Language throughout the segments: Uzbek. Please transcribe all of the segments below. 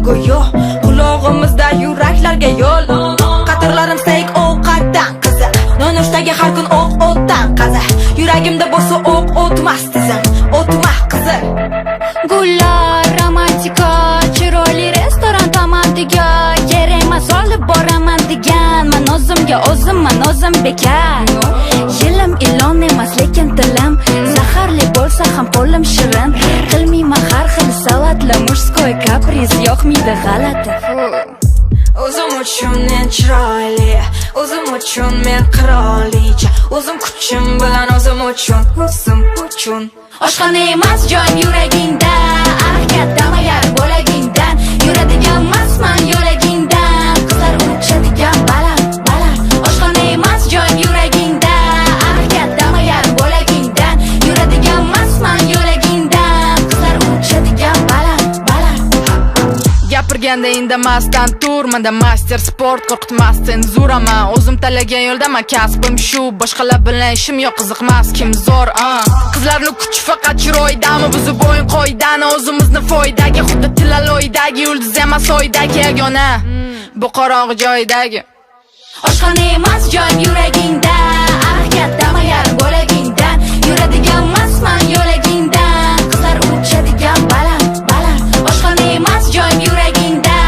go'yo qulog'imizda yuraklarga yo'l. Qatorlarim sayq ovqatdan qiziq, nonushtaga har kun o'tdan qaza. Yuragimda bo'lsa o'tmas tizim, o'tmas qizil. Gullar romantika, chiroyli restoran tomondiga, kerak emas olib boraman deganman o'zim bekar. Yilim ilon emas lekin tilim, zaharli bo'lsa ham qo'lim shirin. Qilmayman har xil salatli murskoy kapriz, yoqmaydi g'alati. O'zim uchun men chiroyli, o'zim uchun men qirolicha, o'zim kuchim bilan o'zim uchun. Oshxona emas joyim yuragingda, kattama yar bo'lagingdan, yuradigan emasman yo'lagingdan, qizlar uchadigan baland. Oshxona emas joyim yuragingda, kattama yar bo'lagingdan, yuradigan emasman yo'lagingdan, qizlar uchadigan baland. Gapirganda indamasdan tur, menda master sport, qo'rqitmas senzuraman. O'zim tanlagan yo'ldaman, kasbim shu, boshqalar bilan ishim yo'q, qiziqmas kim zo'r. Qizlarni kuchi faqat chiroydami, buzib o'yin qoidani, o'zimizni foydaga, xuddi tilaloydagi yulduz emas oydagi yagona, bu qorong'i joydagi. Oshxona emas joyim yuragingda, kattama yar bo'lagingdan, yuradigan emasman yo'lagingdan, qizlar uchadigan baland. Oshxona emas joyim yuragingda,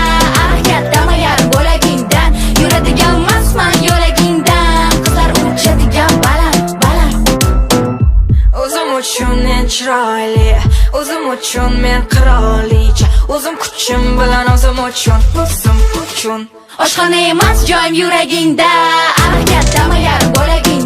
kattama yar bo'lagingdan, yuradigan emasman yo'lagingdan, qizlar uchadigan baland. O'zim uchun men chiroyli, o'zim uchun men qirolicha, o'zim kuchim bilan o'zim uchun. Oshxona emas joyim yuragingda, kattama yar bo'lagingdan.